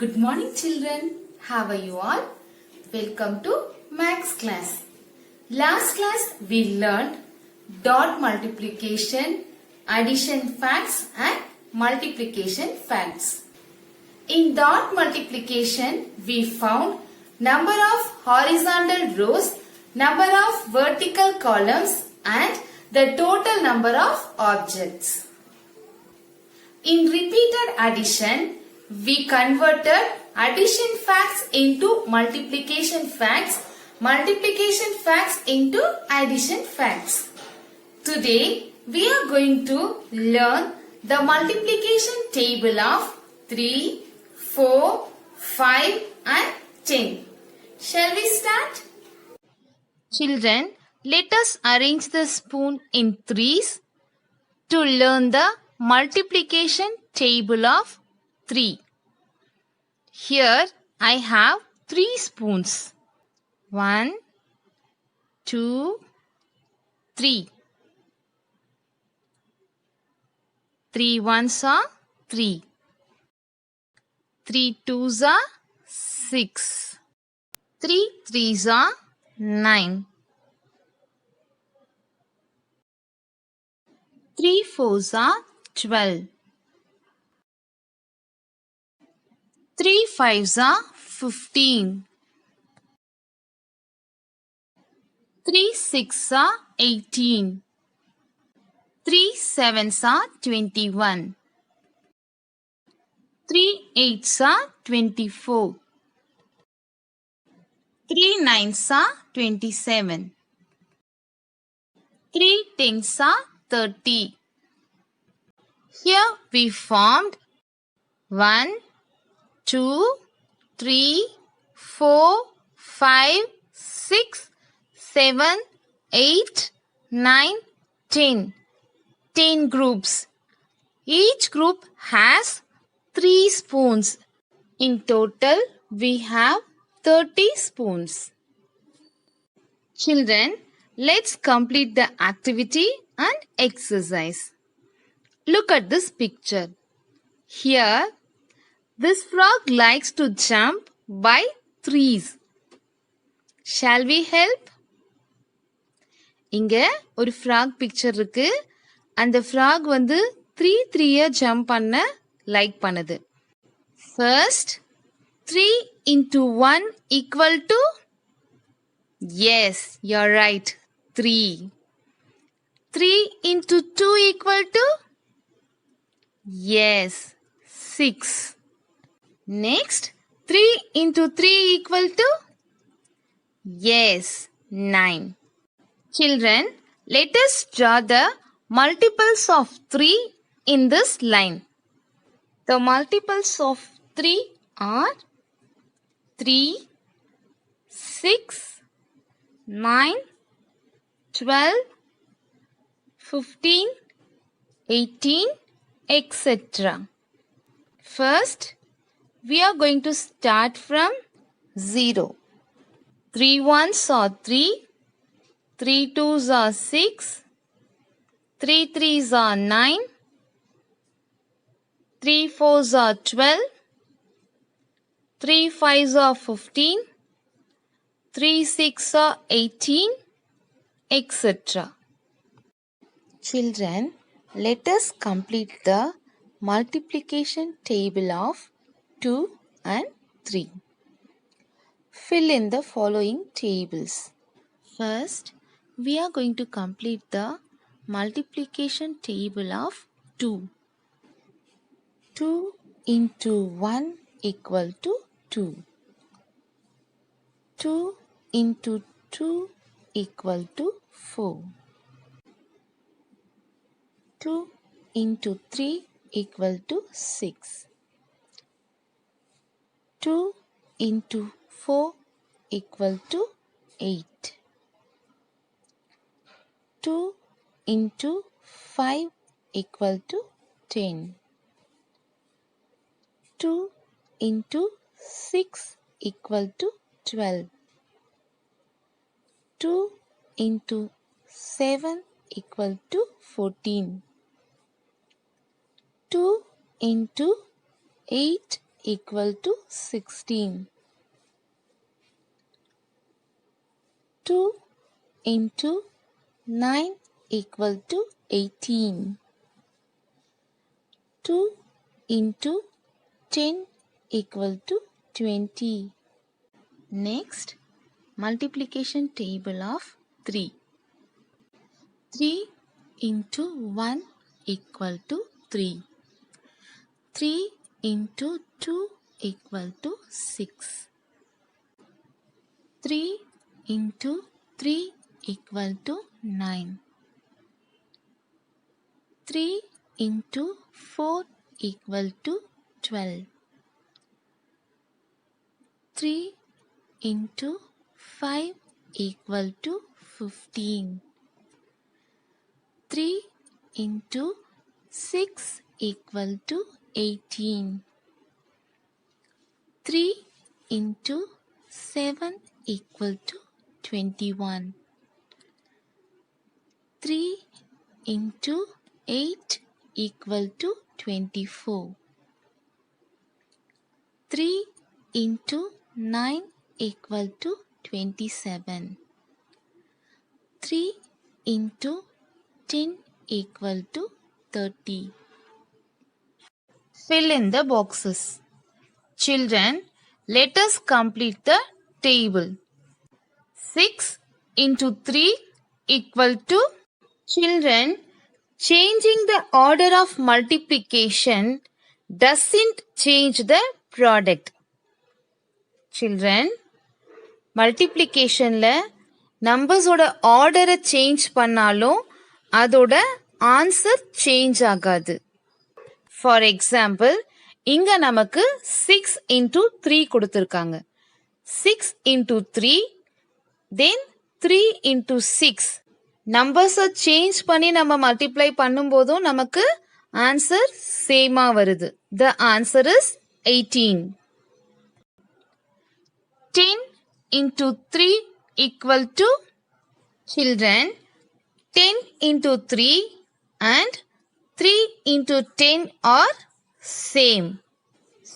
Good morning children. How are you all? Welcome to Maths class. Last class we learned dot multiplication, addition facts and multiplication facts. In dot multiplication we found number of horizontal rows, number of vertical columns and the total number of objects. In repeated addition, we converted addition facts into multiplication facts into addition facts. Today, we are going to learn the multiplication table of 3, 4, 5 and 10. Shall we start? Children, let us arrange the spoon in threes to learn the multiplication table of 3. Here I have 3 spoons. 1, 2, 3. 3 ones are 3. 3 twos are 6. 3 threes are 9. 3 fours are 12. 3 fives are 15. 3 sixes are 18. 3 sevens are 21. 3 eights are 24. 3 nines are 27. 3 tens are 30. Here we formed 1, 2, 3, 4, 5, 6, 7, 8, 9, 10. 10 groups. Each group has 3 spoons. In total, we have 30 spoons. Children, let's complete the activity and exercise. Look at this picture. Here, this frog likes to jump by threes. Shall we help? இங்க ஒரு frog picture இருக்கு. அந்த frog வந்து 3 jump பண்ண like பண்ணுது. First, 3 into 1 equal to? Yes, you're right. 3. 3 into 2 equal to? Yes, 6. Next, 3 into 3 equal to? Yes, 9. Children, let us draw the multiples of 3 in this line. The multiples of 3 are 3, 6, 9, 12, 15, 18, etc. First, we are going to start from 0. 3 ones are 3, 3 twos are 6, 3 threes are 9, 3 fours are 12, 3 fives are 15, 3 sixes are 18, etc. Children, let us complete the multiplication table of 2 and 3. Fill in the following tables. First, we are going to complete the multiplication table of 2. 2 into 1 equal to 2. 2 into 2 equal to 4. 2 into 3 equal to 6. 2 into 4 equal to 8. 2 into 5 equal to 10. 2 into 6 equal to 12. 2 into 7 equal to 14. 2 into 8 equal to 16. 2 into 9 equal to 18. 2 into 10 equal to 20. Next, multiplication table of 3. 3 into 1 equal to 3. 3 into 2 equal to 6. 3 into 3 equal to 9. 3 into 4 equal to 12. 3 into 5 equal to 15. 3 into 6 equal to 18. 3 into 7 equal to 21. 3 into 8 equal to 24. 3 into 9 equal to 27. 3 into 10 equal to 30. Fill in the boxes. Children, let us complete the table. 6 into 3 equal to. Children, changing the order of multiplication doesn't change the product. Children, multiplicationல நம்பர்ஸோட ஆர்டரை change பண்ணாலும் அதோட answer change ஆகாது. For example, இங்க நமக்கு 6 into 3 கொடுத்துருக்காங்க. 6 into 3, then 3 into 6. நம்பர்ஸை change பண்ணி நம்ம மல்டிப்ளை பண்ணும்போதும் நமக்கு ஆன்சர் சேமா வருது. The answer is 18. 10 into 3 equal to. Children, 10 into 3 and 3 into 10 are same.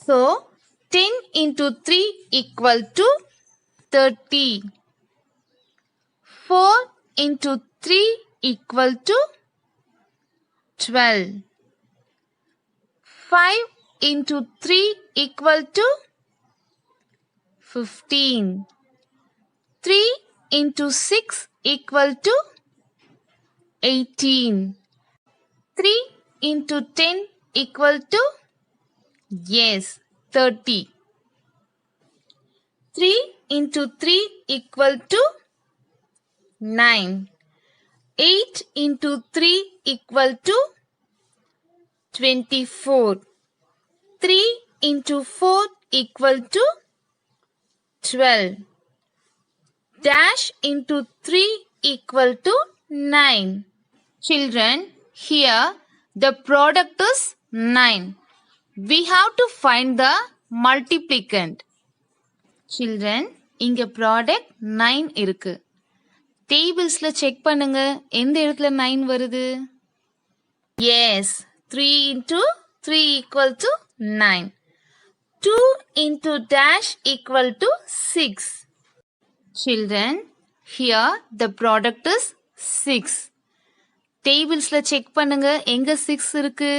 So, 10 into 3 equal to 30. 4 into 3 equal to 12. 5 into 3 equal to 15. 3 into 6 equal to 18. 3 into 10 equal to, yes, 30. 3 into 3 equal to 9. 8 into 3 equal to 24. 3 into 4 equal to 12. Dash into 3 equal to 9. Children, here the product is 9. We have to find the multiplicand. Children, இங்க product 9 இருக்கு. Tablesல check பண்ணுங்க, எந்த இடத்துல 9 வருது? Yes, 3 into 3 equal to 9. 2 into dash equal to 6. Children, here the product is 6. Tablesல check பண்ணுங்க, எங்க 6 இருக்கு?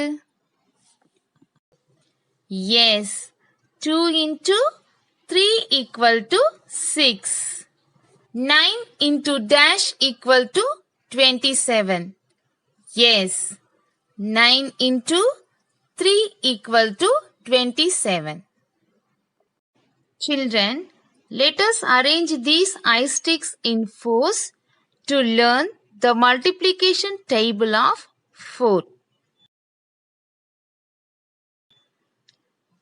Yes, 2 into 3 equal to 6. 9 into dash equal to 27. Yes, 9 into 3 equal to 27. Children, let us arrange these eye sticks in fours to learn the multiplication table of 4.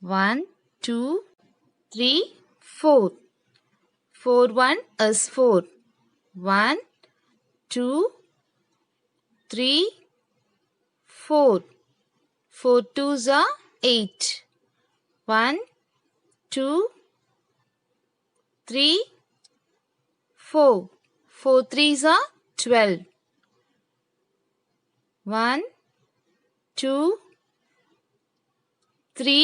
1, 2, 3, 4. 4 1 is 4. 1, 2, 3, 4. 4 2s are 8. 1, 2, 3, 4. 4 3s are 12. 1, 2, 3,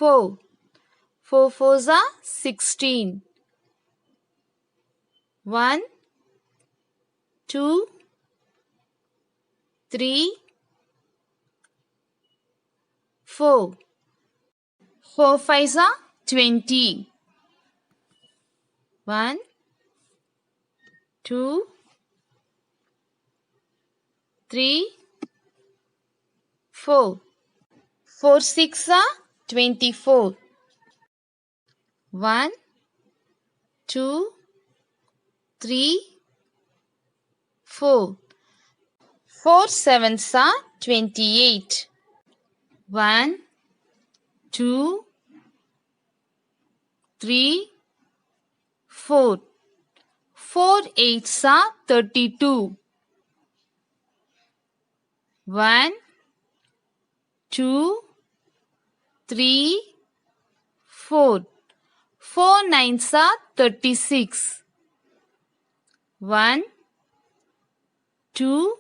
4. 4 fours are 16. 1, 2, 3, 4. 4 fives are 20. 1, 2, 3, 4. 4 6 are 24. 1, 2, 3, 4. 4 sevens are 28. 1, 2, 3, 4. 4 eights are 32. 1, 2, 3, 4. 4 nines are 36. 1, 2,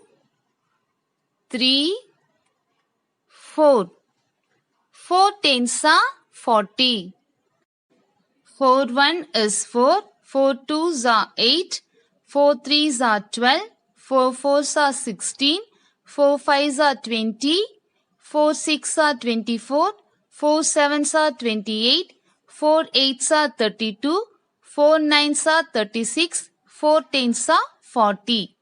3, 4. 4 tens are 40. 4 1 is 4. 4 twos are 8. 4 threes are 12. 4 fours are 16. 4 fives are 20. 4 6 are 24. 4 sevens are 28. 4 eights are 32. 4 nines are 36. 4 tens are 40.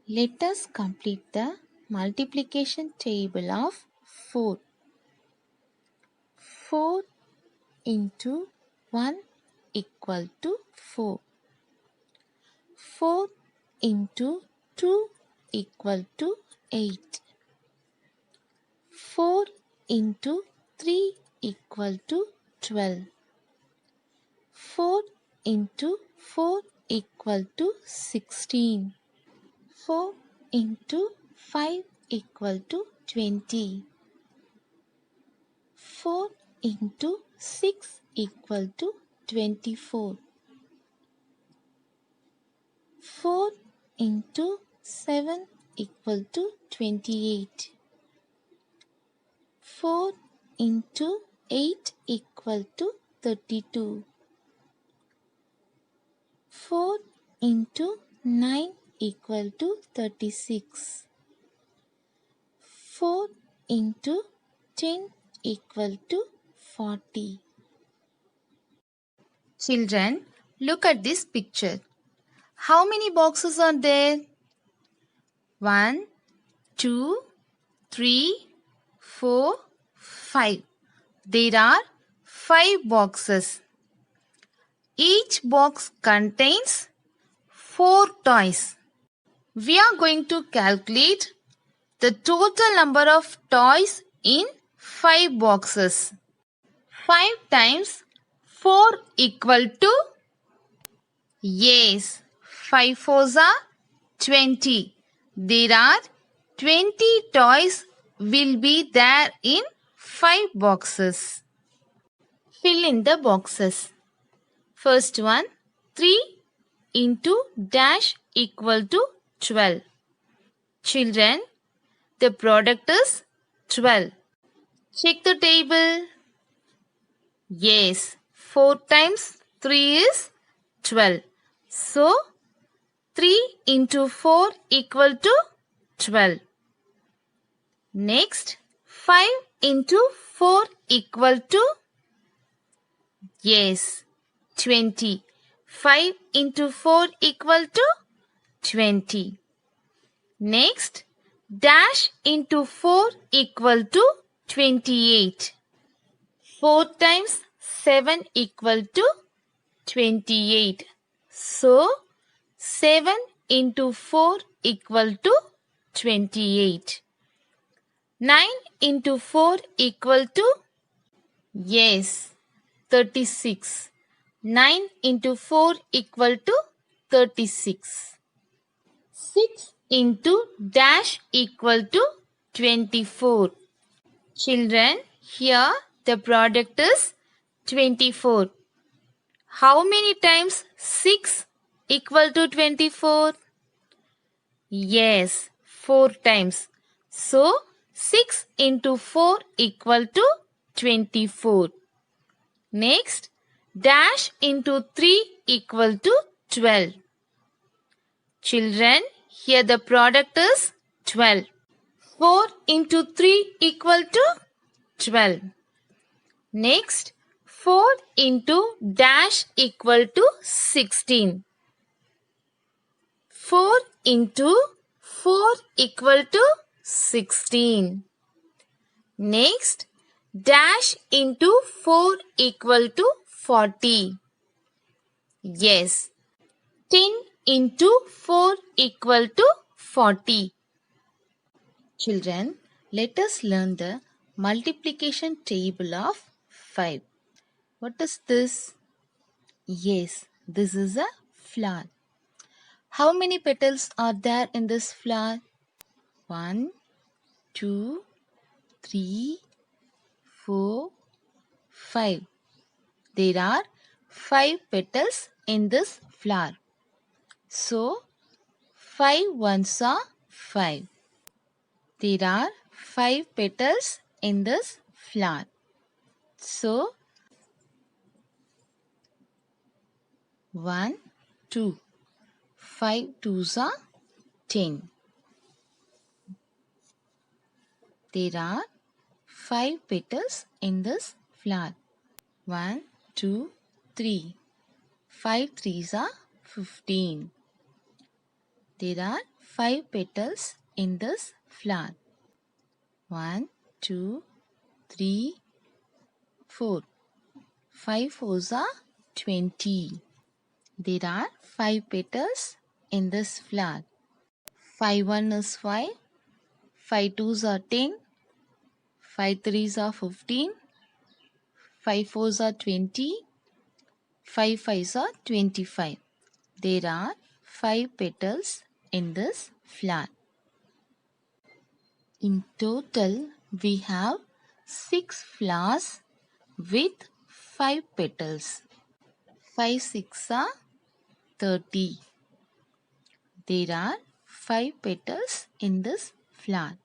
Let us complete the multiplication table of 4. 4 into 1 equal to 4. 4 into 2 equal to 8. 4 into 3 equal to 12. 4 into 4 equal to 16. 4 into 5 equal to 20. 4 into 6 equal to 24. 4 into 7 equal to 28. 4 into 8 equal to 32. 4 into 9 equal to 36. 4 into 10 equal to 40. Children, look at this picture. How many boxes are there? 1, 2, 3, 4, 5. There are 5 boxes. Each box contains 4 toys. We are going to calculate the total number of toys in 5 boxes. 5 times 4 equal to? Yes, 5 fours are 20. There are 20 toys will be there in 5 boxes. Fill in the boxes. First one, 3 into dash equal to 12. Children, the product is 12. Check the table. Yes, 4 times 3 is 12. So, 3 into 4 equal to 12. Next, 5 into 4 equal to? Yes, 20. 5 into 4 equal to 20. Next, dash into 4 equal to 28. 4 times 7 equal to 28. So, 7 into 4 equal to 28. 9 into 4 equal to? Yes, 36. 9 into 4 equal to 36. 6 into dash equal to 24. Children, here the product is 24. How many times 6 equal to 24? Yes, 4 times. So, 6 into 4 equal to 24. Next, dash into 3 equal to 12. Children, here the product is 12. 4 into 3 equal to 12. Next, 4 into dash equal to 16. 4 into 4 equal to 16. Next, dash into 4 equal to 40. Yes, 10 into 4 equal to 40. Children, let us learn the multiplication table of 5. What is this? Yes, this is a flower. How many petals are there in this flower? 1, 2, 3, 4, 5. There are 5 petals in this flower. So, 5 ones are 5. There are 5 petals in this flower. So, 1, 2. 5 twos are 10. There are 5 petals in this flower. 1, 2, 3. 5 threes are 15. There are 5 petals in this flower. 1, 2, 3, 4. 5 fours are 20. There are 5 petals in this flower. 5 1 is 5. 5 twos are 10. 5 threes are 15. 5 fours are 20. 5 fives are 25. There are 5 petals in this flower. In total, we have 6 flowers with 5 petals. 5 6 are 30. There are 5 petals in this flower.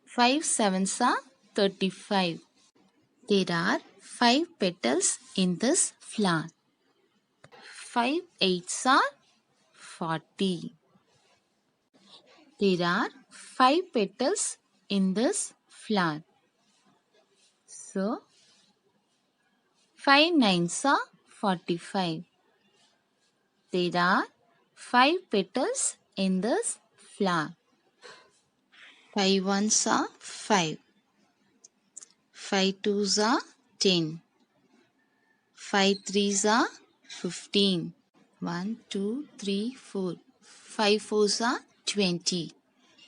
5 sevens are 35. There are 5 petals in this flower. 5 eights are 40. There are 5 petals in this flower. So, 5 nines are 45. There are 5 petals in this flower. 5 ones are 5. 5 twos are 10. 5 threes are 15. 1, 2, 3, 4. 5 fours are 20.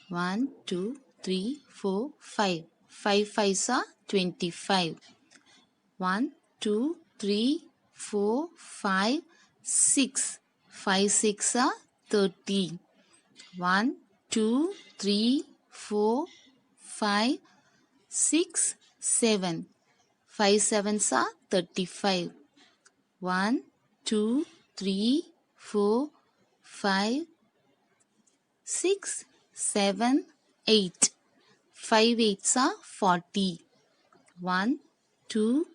1, 2, 3, 4, 5. 5 fives are 25. 1, 2, 3, 4, 5, 6. 5 6 are 30. 1, 2, 3, 4, 5, 6, 7. 5 sevens are 35. 1, 2, 3, 4, 5, 6, 7, 8. 5 eights are 40. 1, 2,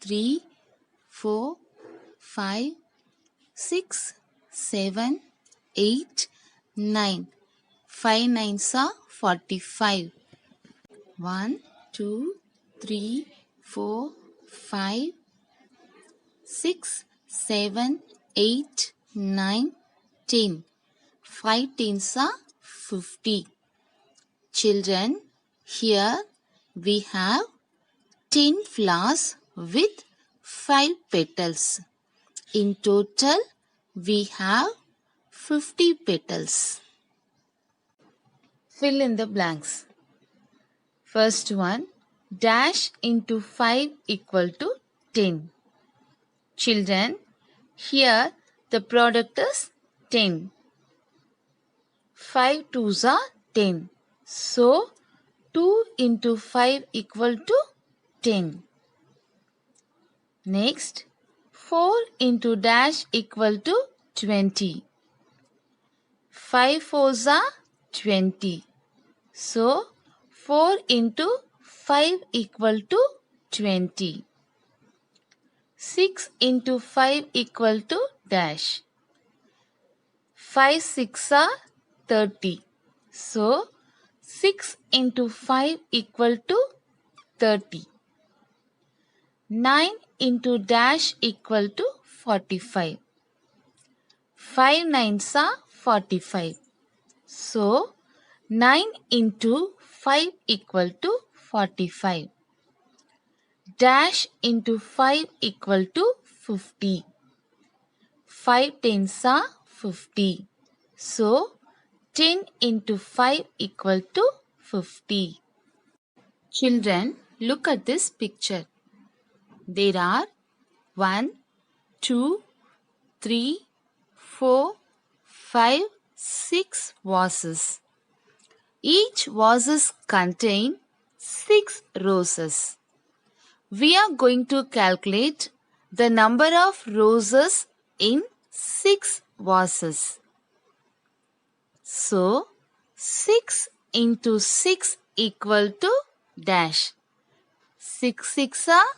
3, 4, 5, 6, 7, 8, 9. 5 nines are 45. 1, 2, 3, 4, 5, 6, 7, 8, 9, 10. 5 tens are 50. Children, here we have 10 flowers with 5 petals. In total, we have 50 petals. Fill in the blanks. First one, dash into 5 equal to 10. Children, here the product is 10. 5 twos are 10. So, 2 into 5 equal to 10. Next, 4 into dash equal to 20. 5 fours are 20. So, 4 into 5 equal to 20. 6 into 5 equal to dash. 5 6 are 30. So 6 into 5 equal to 30. 9 into dash equal to 45. 5 nines are 45. So 9 into 5 equal to 45. Dash into 5 equal to 50. 5 tens are 50. So 10 into 5 equal to 50. Children, look at this picture. There are 1, 2, 3, 4, 5, 6 vases. Each vases contain 6 roses. We are going to calculate the number of roses in 6 vases. So, 6 into 6 equal to dash. 6 6 are?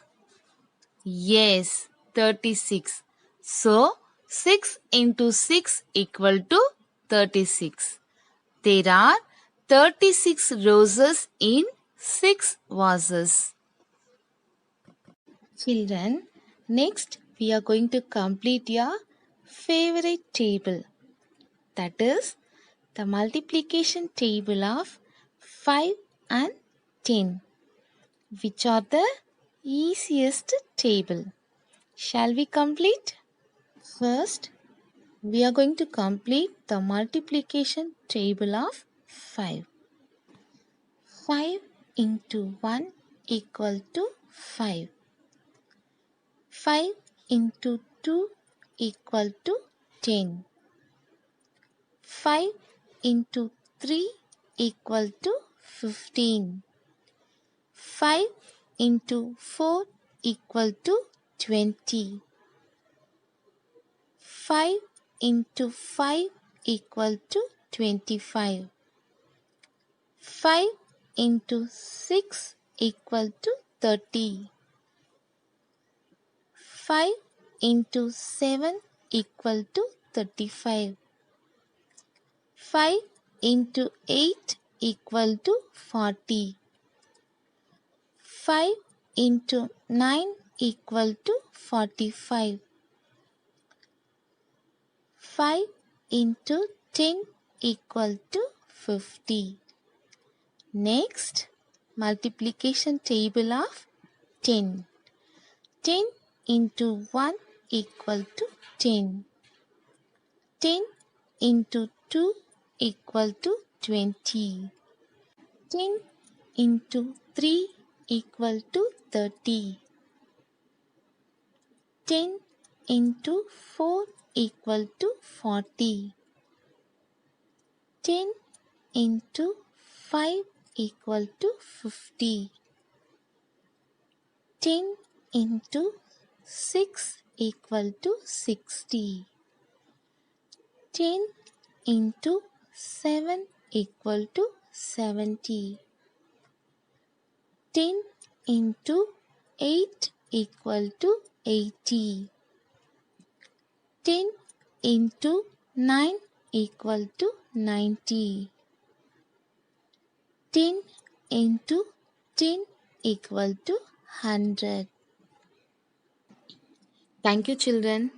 Yes, 36. So, 6 into 6 equal to 36. There are 36 roses in 6 vases. Children, next we are going to complete your favorite table. That is the multiplication table of 5 and 10. Which are the easiest table? Shall we complete? First, we are going to complete the multiplication table of 5. 5 into 1 equal to 5. 5 into 2 equal to 10. 5 into 3 equal to 15. 5 into 4 equal to 20. 5 into 5 equal to 25. 5 into 6 equal to 30. 5 into 7 equal to 35. 5 into 8 equal to 40. 5 into 9 equal to 45. 5 into 10 equal to 50. Next, multiplication table of 10. 10 into 1 equal to 10. 10 into 2 equal to 20. 10 into 3 equal to 30. 10 into 4 equal to 40. 10 into 5 equal to 50. 10 into 6 equal to 60. 10 into 7 equal to 70. 10 into 8 equal to 80. 10 into 9 equal to 90. 10 into 10 equal to 100. Thank you, children.